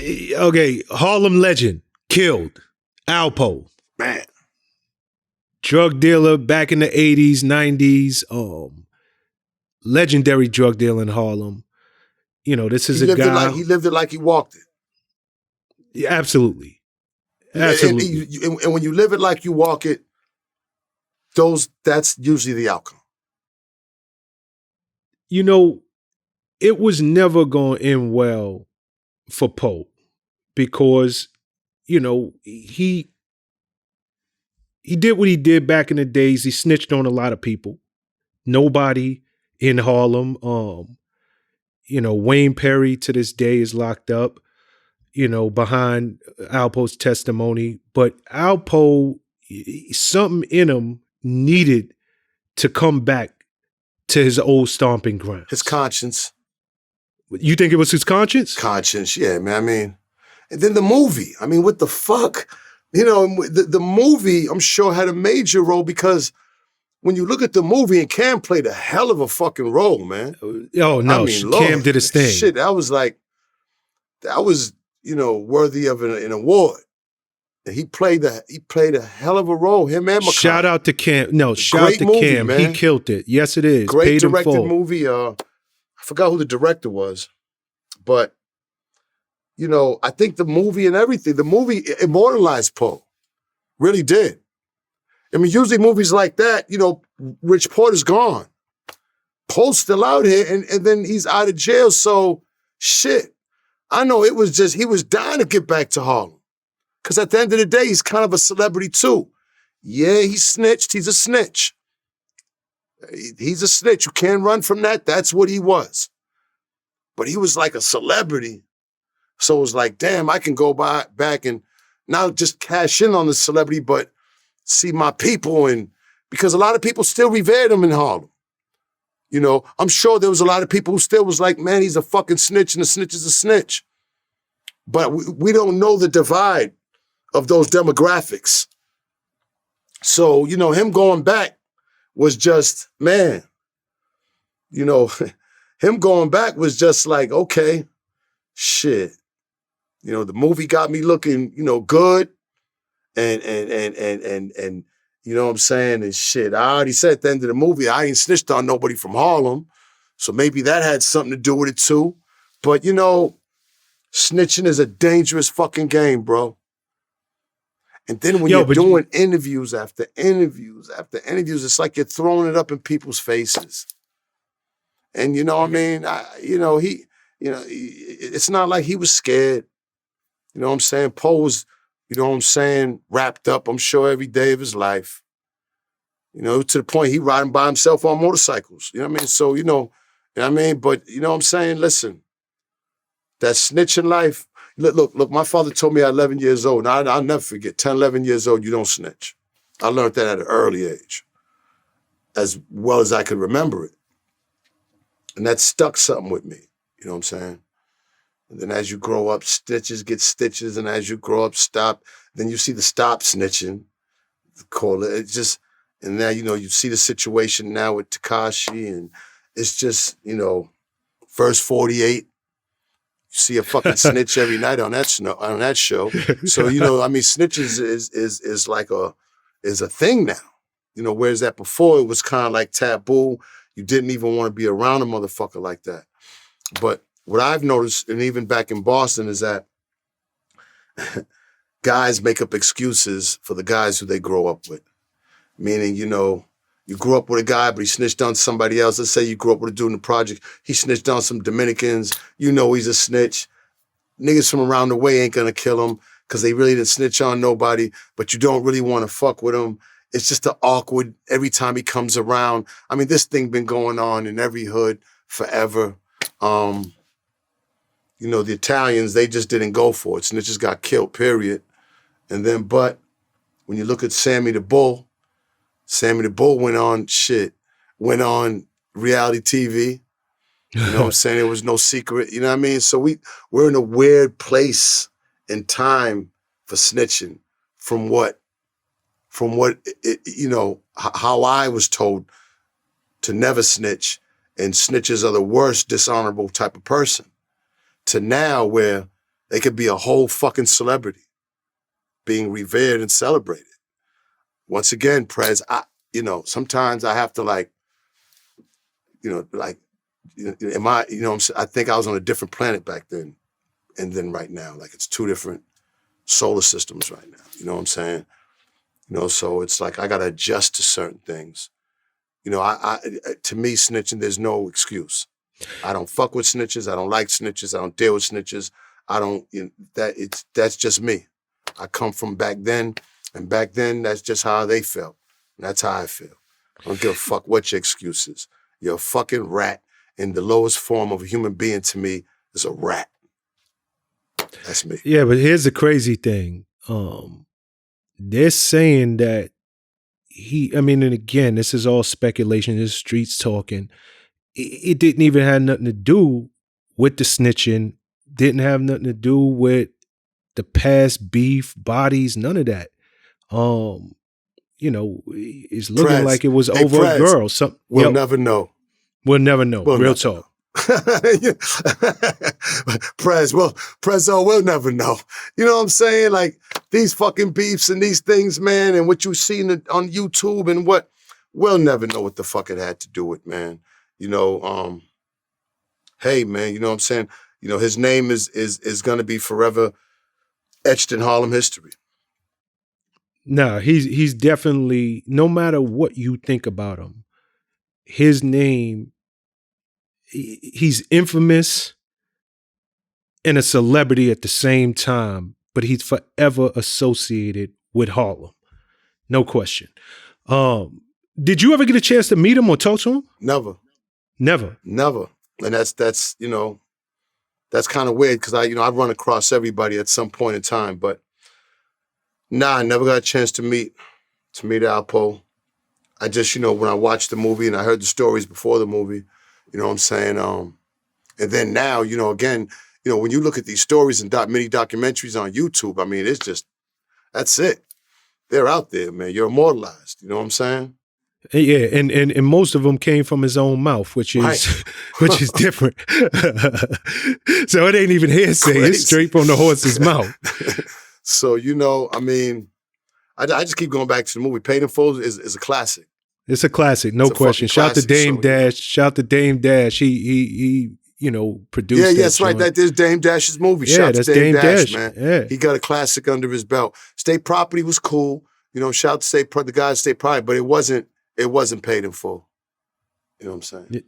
Okay, Harlem legend, killed. Alpo. Man. Drug dealer back in the 80s, 90s. Legendary drug dealer in Harlem. You know, this is a guy. He lived it like he walked it. Yeah, absolutely. Absolutely. And when you live it like you walk it, that's usually the outcome. You know, it was never going to end well for Poe because, you know, he did what he did back in the days. He snitched on a lot of people. Nobody in Harlem. You know, Wayne Perry to this day is locked up, you know, behind Alpo's testimony. But Alpo, something in him needed to come back to his old stomping ground. His conscience. You think it was his conscience? Conscience, yeah, man. I mean, and then the movie. I mean, what the fuck? You know, the movie, I'm sure, had a major role because when you look at the movie, and Cam played a hell of a fucking role, man. Oh, no, I mean, Cam did his thing. Shit, that was, you know, worthy of an award. He played a hell of a role, him and McConnell. Shout out to Cam. No, shout out to movie, Cam. Man. He killed it. Yes, it is. Great Paid directed movie. I forgot who the director was, but, you know, I think the movie and everything, the movie immortalized Poe. Really did. I mean, usually movies like that, you know, Rich Porter's gone. Poe's still out here, and then he's out of jail, so shit. I know it was just, he was dying to get back to Harlem. Because at the end of the day, he's kind of a celebrity too. Yeah, he snitched. He's a snitch. He's a snitch. You can't run from that. That's what he was. But he was like a celebrity. So it was like, damn, I can go back and not just cash in on the celebrity, but see my people. And because a lot of people still revered him in Harlem. You know, I'm sure there was a lot of people who still was like, man, he's a fucking snitch and a snitch is a snitch. But we don't know the divide of those demographics. So, you know, him going back was just, man, you know, him going back was just like, okay, shit. You know, the movie got me looking, you know, good. And you know what I'm saying? And shit, I already said at the end of the movie, I ain't snitched on nobody from Harlem. So maybe that had something to do with it too. But, you know, snitching is a dangerous fucking game, bro. And then when you're doing interviews after interviews after interviews, it's like you're throwing it up in people's faces. And you know what I mean? It's not like he was scared. You know what I'm saying? Poe was, you know what I'm saying, wrapped up, I'm sure, every day of his life. You know, to the point he riding by himself on motorcycles. You know what I mean? So, you know what I mean? But you know what I'm saying? Listen, that snitching life, look, my father told me at 11 years old, and I'll never forget, 10, 11 years old, you don't snitch. I learned that at an early age, as well as I could remember it. And that stuck something with me, you know what I'm saying? And then as you grow up, stitches get stitches, and as you grow up, stop. Then you see the stop snitching, call it. It's just, and now, you know, you see the situation now with Tekashi, and it's just, you know, verse 48, you see a fucking snitch every night on that show. So, you know, I mean, snitches is like is a thing now. You know, whereas that before it was kind of like taboo. You didn't even want to be around a motherfucker like that. But what I've noticed, and even back in Boston, is that guys make up excuses for the guys who they grow up with. Meaning, you know, you grew up with a guy, but he snitched on somebody else. Let's say you grew up with a dude in the project. He snitched on some Dominicans. You know he's a snitch. Niggas from around the way ain't gonna kill him because they really didn't snitch on nobody, but you don't really want to fuck with him. It's just the awkward every time he comes around. I mean, this thing been going on in every hood forever. You know, the Italians, they just didn't go for it. Snitches got killed, period. And then, but when you look at Sammy the Bull went on reality TV. You know what I'm saying? There was no secret, you know what I mean? So we're in a weird place and time for snitching from what you know, how I was told to never snitch, and snitches are the worst dishonorable type of person, to now where They could be a whole fucking celebrity being revered and celebrated. Once again, Prez, sometimes I have to I think I was on a different planet back then and then right now. Like it's two different solar systems right now. You know what I'm saying? So it's like I gotta adjust to certain things. To me, snitching, there's no excuse. I don't fuck with snitches. I don't like snitches. I don't deal with snitches. I don't, that's just me. I come from back then, and back then, that's just how they felt. And that's how I feel. I don't give a fuck what your excuse is. You're a fucking rat, and the lowest form of a human being to me is a rat. That's me. Yeah, but here's the crazy thing. They're saying that and again, this is all speculation, this is streets talking. It didn't even have nothing to do with the snitching, didn't have nothing to do with the past beef, bodies, none of that. It's looking Prez, like it was over Prez, a girl. We'll never know. We'll never know. We'll Real never talk. Prez, we'll never know. You know what I'm saying? Like these fucking beefs and these things, man, and what you seen on YouTube and what, we'll never know what the fuck it had to do with, man. Hey, man, you know what I'm saying? His name is gonna be forever etched in Harlem history. Nah, he's definitely, no matter what you think about him, his name, he's infamous and a celebrity at the same time, but he's forever associated with Harlem. No question. Did you ever get a chance to meet him or talk to him? Never. And that's kind of weird because I run across everybody at some point in time, but I never got a chance to meet Alpo. I just, when I watched the movie and I heard the stories before the movie, you know what I'm saying? And then now, again, when you look at these stories and mini documentaries on YouTube, I mean, it's just, that's it. They're out there, man. You're immortalized. You know what I'm saying? Yeah, and most of them came from his own mouth, which is Right. which is different. So it ain't even hearsay; it's straight from the horse's mouth. So I mean, I just keep going back to the movie. Paid in Full is a classic. It's a classic, no question. Shout to Dame Dash. Shout to Dame Dash. He produced. Yeah, that's right. There's Dame Dash's movie. Yeah, Shout that's to Dame Dash, man. Yeah. He got a classic under his belt. State Property was cool. Shout to the guys at State Property, but it wasn't Paid in Full. You know what I'm saying?